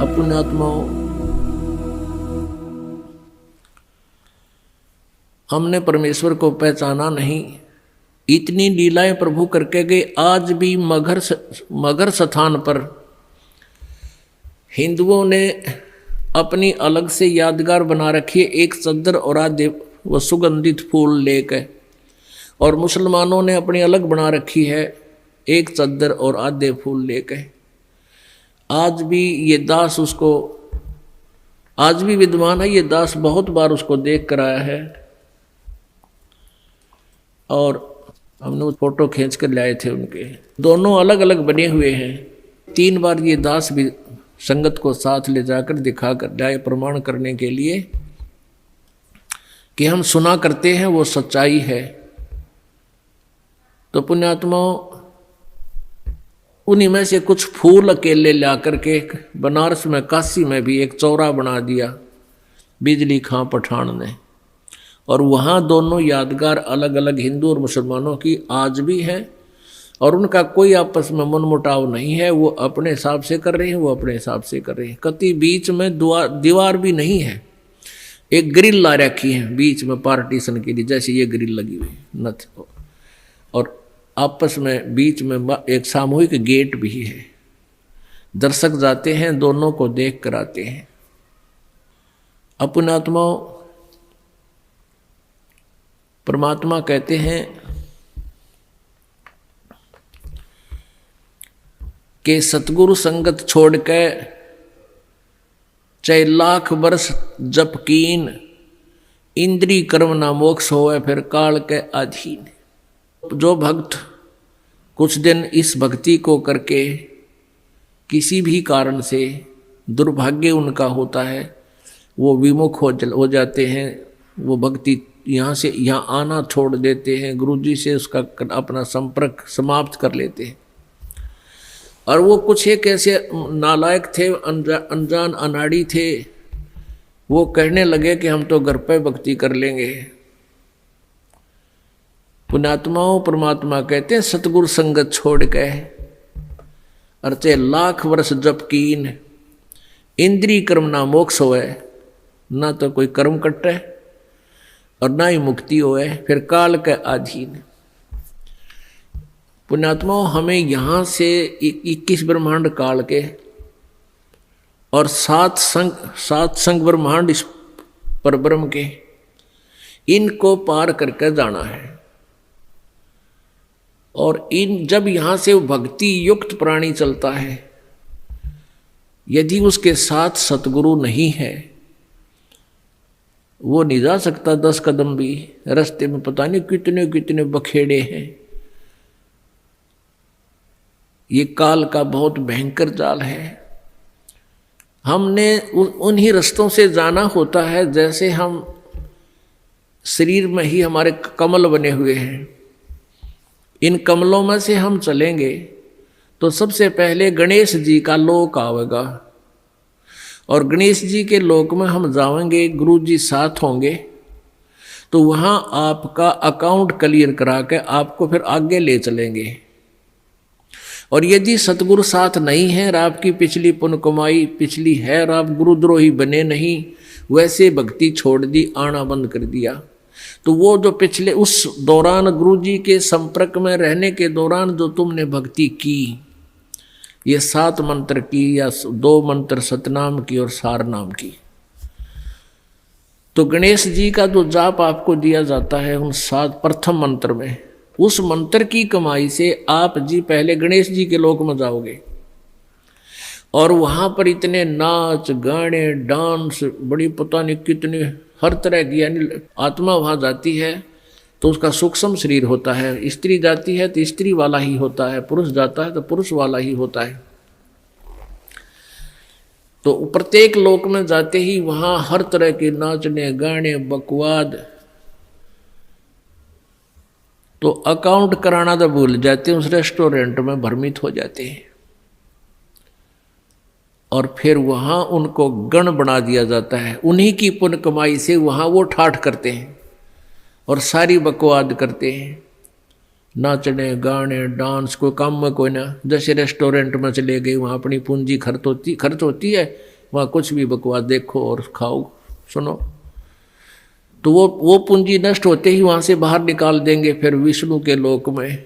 अपने आत्माओं, हमने परमेश्वर को पहचाना नहीं। इतनी लीलाएं प्रभु करके गए। आज भी मगर स्थान पर हिंदुओं ने अपनी अलग से यादगार बना रखी है, एक चद्दर और आधे वो सुगंधित फूल लेकर, और मुसलमानों ने अपनी अलग बना रखी है, एक चद्दर और आधे फूल लेकर। आज भी ये दास उसको, आज भी विद्वान है ये दास, बहुत बार उसको देख कर आया है। और हमने वो फोटो खींच कर लाए थे उनके, दोनों अलग अलग बने हुए हैं। 3 बार ये दास भी संगत को साथ ले जाकर दिखा कर लाए, प्रमाण करने के लिए कि हम सुना करते हैं वो सच्चाई है। तो पुण्यात्माओं, उन्हीं में से कुछ फूल अकेले ला करके बनारस में, काशी में भी एक चौरा बना दिया बिजली खां पठान ने, और वहाँ दोनों यादगार अलग अलग हिंदू और मुसलमानों की आज भी हैं, और उनका कोई आपस में मनमुटाव नहीं है। वो अपने हिसाब से कर रहे हैं, वो अपने हिसाब से कर रहे हैं। कति बीच में दीवार भी नहीं है, एक ग्रिल ला रखी है बीच में पार्टीशन के लिए, जैसे ये ग्रिल लगी हुई न, और आपस में बीच में एक सामूहिक गेट भी है। दर्शक जाते हैं, दोनों को देख कर आते हैं। अपने आत्माओं, परमात्मा कहते हैं कि सतगुरु संगत छोड़ के चाहे लाख वर्ष जप कीन, इंद्री कर्म ना मोक्ष होए फिर काल के अधीन। जो भक्त कुछ दिन इस भक्ति को करके किसी भी कारण से दुर्भाग्य उनका होता है, वो विमुख हो जाते हैं, वो भक्ति यहाँ से यहाँ आना छोड़ देते हैं, गुरुजी से उसका अपना संपर्क समाप्त कर लेते हैं। और वो कुछ एक ऐसे नालायक थे, अनजान अनाड़ी थे, वो कहने लगे कि हम तो घर पे भक्ति कर लेंगे। पुण्यात्माओं, परमात्मा कहते हैं सतगुरु संगत छोड़ के अर्चे लाख वर्ष जप कीन, इंद्री कर्म ना मोक्ष होए, ना तो कोई कर्म कटे और ना ही मुक्ति होए, फिर काल के अधीन। पुण्यात्माओं, हमें यहाँ से 21 ब्रह्मांड काल के और 7 संग ब्रह्मांड इस परब्रह्म के, इनको पार करके जाना है। और जब यहाँ से भक्ति युक्त प्राणी चलता है, यदि उसके साथ सतगुरु नहीं है, वो नहीं जा सकता 10 कदम भी। रास्ते में पता नहीं कितने कितने बखेड़े हैं। ये काल का बहुत भयंकर जाल है। हमने उन्हीं रास्तों से जाना होता है, जैसे हम शरीर में ही हमारे कमल बने हुए हैं। इन कमलों में से हम चलेंगे तो सबसे पहले गणेश जी का लोक आवेगा, और गणेश जी के लोक में हम जाएंगे, गुरु जी साथ होंगे, तो वहाँ आपका अकाउंट क्लियर करा के आपको फिर आगे ले चलेंगे। और यदि सतगुरु साथ नहीं है और आपकी पिछली पुण्य कमाई पिछली है और आप गुरुद्रोही बने नहीं, वैसे भक्ति छोड़ दी, आना बंद कर दिया, तो वो जो पिछले उस दौरान गुरु जी के संपर्क में रहने के दौरान जो तुमने भक्ति की, ये 7 मंत्र की या 2 मंत्र सतनाम की और सार नाम की, तो गणेश जी का जो जाप आपको दिया जाता है उन 7 प्रथम मंत्र में, उस मंत्र की कमाई से आप जी पहले गणेश जी के लोक में जाओगे। और वहाँ पर इतने नाच गाने डांस, बड़ी पता नहीं कितने हर तरह की, यानी आत्मा वहाँ जाती है तो उसका सूक्ष्म शरीर होता है, स्त्री जाती है तो स्त्री वाला ही होता है, पुरुष जाता है तो पुरुष वाला ही होता है। तो प्रत्येक लोक में जाते ही वहाँ हर तरह के नाचने गाने बकवाद, तो अकाउंट कराना तो भूल जाते हैं, उस रेस्टोरेंट में भ्रमित हो जाते हैं। और फिर वहाँ उनको गण बना दिया जाता है, उन्हीं की पुण्य कमाई से वहाँ वो ठाठ करते हैं और सारी बकवाद करते हैं। नाचने गाने डांस, कोई काम में कोई ना। जैसे रेस्टोरेंट में चले गए, वहाँ अपनी पूंजी खर्च होती है, वहाँ कुछ भी बकवास देखो और खाओ सुनो, तो वो पूंजी नष्ट होते ही वहाँ से बाहर निकाल देंगे। फिर विष्णु के लोक में,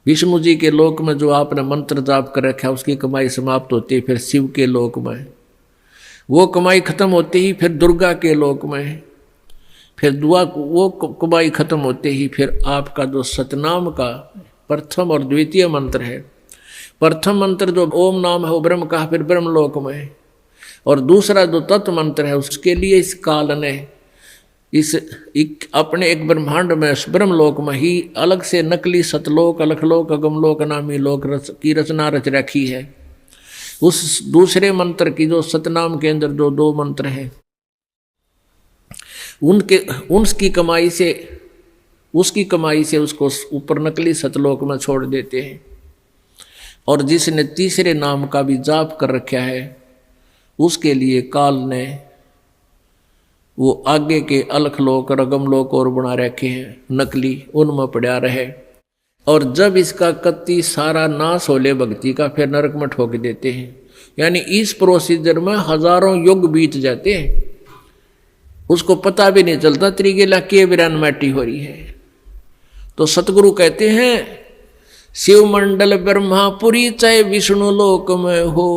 विष्णु जी के लोक में जो आपने मंत्र जाप कर रखा है उसकी कमाई समाप्त होती है। फिर शिव के लोक में वो कमाई खत्म होते ही फिर दुर्गा के लोक में, फिर वो कमाई खत्म होते ही फिर आपका जो सतनाम का प्रथम और द्वितीय मंत्र है, प्रथम मंत्र जो ओम नाम है वो ब्रह्म का, फिर ब्रह्म लोक में, और दूसरा जो तत्व मंत्र है उसके लिए इस काल ने अपने एक ब्रह्मांड में ब्रह्मलोक में ही अलग से नकली सतलोक, अलखलोक, अगमलोक नामी लोक की रचना रच रखी है। उस दूसरे मंत्र की जो सतनाम के अंदर जो 2 मंत्र हैं उसकी कमाई से उसको ऊपर नकली सतलोक में छोड़ देते हैं। और जिसने तीसरे नाम का भी जाप कर रखा है उसके लिए काल ने वो आगे के अलखलोक रगमलोक और बना रखे हैं नकली, उनमें पड़ा रहे। और जब इसका कत्ती सारा नाश होले भक्ति का, फिर नरक में ठोक देते हैं। यानी इस प्रोसीजर में हजारों युग बीत जाते हैं, उसको पता भी नहीं चलता त्रिगेला के विरान माटी हो रही है। तो सतगुरु कहते हैं शिव मंडल ब्रह्मापुरी चाहे विष्णु लोक में हो,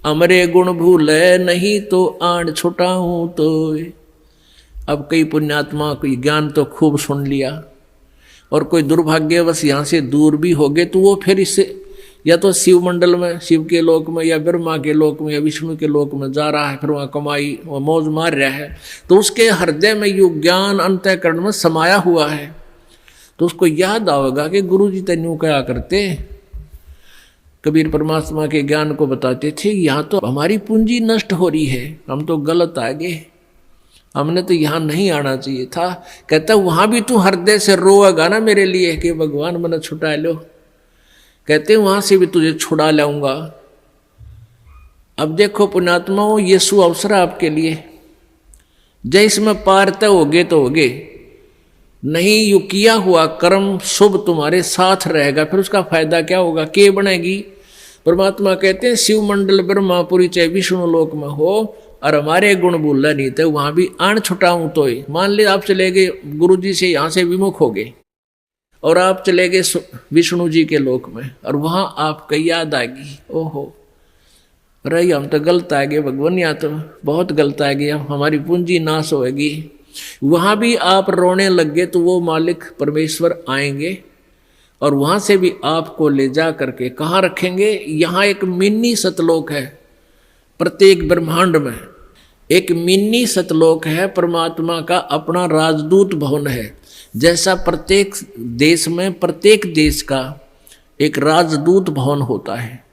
अमरे गुण भूले नहीं तो आण छुटाऊं तो। अब कई पुण्यात्मा कोई ज्ञान तो खूब सुन लिया और कोई दुर्भाग्यवश यहाँ से दूर भी हो गए, तो वो फिर इससे या तो शिव मंडल में, शिव के लोक में, या ब्रह्मा के लोक में, या विष्णु के लोक में जा रहा है, फिर वहाँ कमाई वह मौज मार रहा है। तो उसके हृदय में यो ज्ञान अंतःकरण में समाया हुआ है, तो उसको याद आएगा कि गुरु जी तेन्यू क्या करते। कबीर परमात्मा के ज्ञान को बताते थे, यहाँ तो हमारी पूंजी नष्ट हो रही है, हम तो गलत आ गए, हमने तो यहाँ नहीं आना चाहिए था। कहता वहाँ भी तू हृदय से रोएगा ना मेरे लिए कि भगवान मैंने छुटा लो, कहते वहाँ से भी तुझे छुड़ा लाऊंगा। अब देखो पुण्यात्माओं, ये सु अवसर आपके लिए, जय इसमें पार तय होगे तो होगे, नहीं यू किया हुआ कर्म शुभ तुम्हारे साथ रहेगा, फिर उसका फायदा क्या होगा, के बनेगी। परमात्मा कहते हैं शिव मंडल ब्रह्मापुरी चाहे विष्णु लोक में हो और हमारे गुण भूलना नहीं थे, वहां भी आण छुटाऊं तो ही। मान ली आप चले गए गुरु जी से, यहाँ से विमुख हो गए और आप चले गए विष्णु जी के लोक में, और वहां आपको याद आएगी, ओहो रही हम तो गलत आ गए भगवान, यहाँ तो बहुत गलत आ गया, हमारी पूंजी नाश होगी। वहां भी आप रोने लग गए तो वो मालिक परमेश्वर आएंगे और वहां से भी आपको ले जा करके कहाँ रखेंगे। यहाँ एक मिनी सतलोक है, प्रत्येक ब्रह्मांड में एक मिनी सतलोक है, परमात्मा का अपना राजदूत भवन है। जैसा प्रत्येक देश में प्रत्येक देश का एक राजदूत भवन होता है,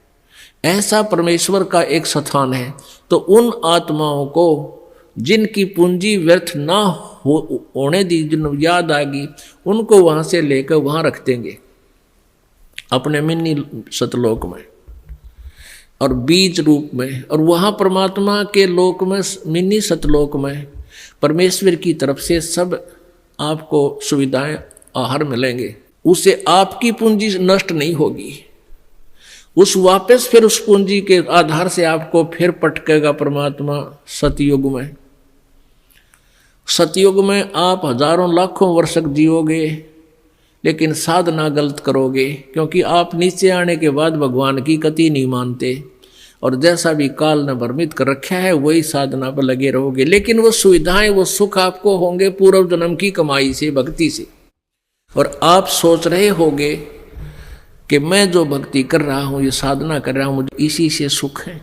ऐसा परमेश्वर का एक स्थान है। तो उन आत्माओं को जिनकी पूंजी व्यर्थ ना होने दी, जिन याद आएगी, उनको वहां से लेकर वहां रख देंगे अपने मिनी सतलोक में और बीज रूप में। और वहां परमात्मा के लोक में, मिनी सतलोक में परमेश्वर की तरफ से सब आपको सुविधाएं आहार मिलेंगे, उससे आपकी पूंजी नष्ट नहीं होगी। उस वापस फिर उस पूंजी के आधार से आपको फिर पटकेगा परमात्मा सतयुग में। सतयुग में आप हजारों लाखों वर्ष तक जियोगे, लेकिन साधना गलत करोगे, क्योंकि आप नीचे आने के बाद भगवान की कति नहीं मानते और जैसा भी काल ने भ्रमित कर रखा है वही साधना पर लगे रहोगे। लेकिन वो सुविधाएं, वो सुख आपको होंगे पूर्व जन्म की कमाई से, भक्ति से। और आप सोच रहे होगे कि मैं जो भक्ति कर रहा हूँ, ये साधना कर रहा हूँ, मुझे इसी से सुख है।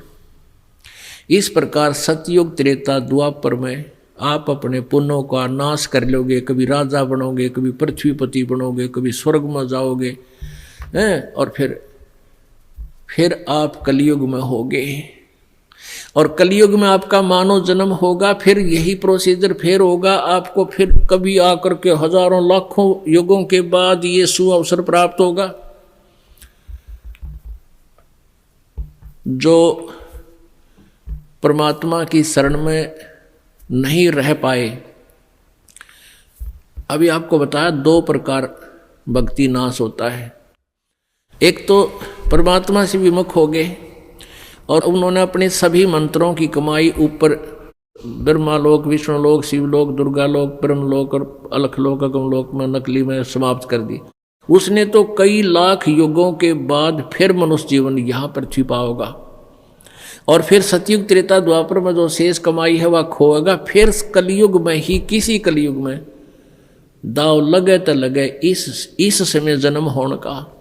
इस प्रकार सतयुग त्रेता द्वापर में आप अपने पुण्यों का नाश कर लोगे, कभी राजा बनोगे, कभी पृथ्वीपति बनोगे, कभी स्वर्ग में जाओगे हैं, और फिर आप कलयुग में होगे। और कलयुग में आपका मानव जन्म होगा, फिर यही प्रोसीजर फिर होगा आपको, फिर कभी आकर के हजारों लाखों युगों के बाद ये सुअवसर प्राप्त होगा। जो परमात्मा की शरण में नहीं रह पाए, अभी आपको बताया 2 प्रकार भक्ति नाश होता है। एक तो परमात्मा से विमुख हो गए और उन्होंने अपने सभी मंत्रों की कमाई ऊपर ब्रह्मालोक, विष्णुलोक, शिवलोक, दुर्गालोक, ब्रह्मलोक और अलखलोक, अगमलोक में, नकली में समाप्त कर दी। उसने तो कई लाख युगों के बाद फिर मनुष्य जीवन यहाँ पर छिपा होगा और फिर सतयुग, त्रेता, द्वापर में जो शेष कमाई है वह खोएगा। फिर कलयुग में ही, किसी कलयुग में दाव लगे तो लगे इस समय जन्म होने का।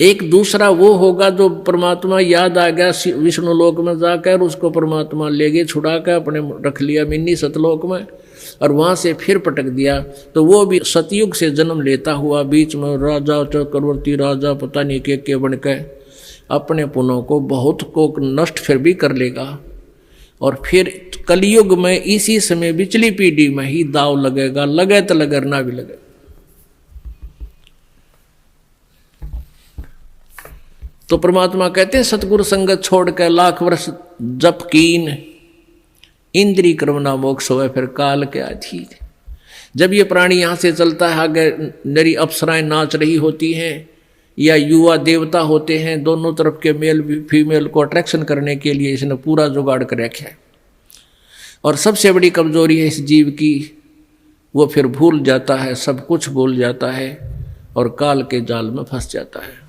एक दूसरा वो होगा जो परमात्मा याद आ गया विष्णु लोक में जाकर, उसको परमात्मा ले गए छुड़ा कर, अपने रख लिया मिन्नी सतलोक में और वहाँ से फिर पटक दिया। तो वो भी सतयुग से जन्म लेता हुआ बीच में राजा, चक्रवर्ती राजा, पता नहीं के बन के अपने पुनों को बहुत को नष्ट फिर भी कर लेगा। और फिर कलयुग में इसी समय बिचली पीढ़ी में ही दाव लगेगा, लगे तो लगे ना भी लगे। तो परमात्मा कहते हैं सतगुरु संगत छोड़ कर लाख वर्ष जप कीन, इंद्री क्रमना मोक्ष होवे फिर काल के अधीन। जब ये प्राणी यहाँ से चलता है, आगे नरी अप्सराएं नाच रही होती हैं या युवा देवता होते हैं, दोनों तरफ के मेल फीमेल को अट्रैक्शन करने के लिए इसने पूरा जुगाड़ कर रखा है। और सबसे बड़ी कमजोरी है इस जीव की, वो फिर भूल जाता है, सब कुछ भूल जाता है और काल के जाल में फंस जाता है।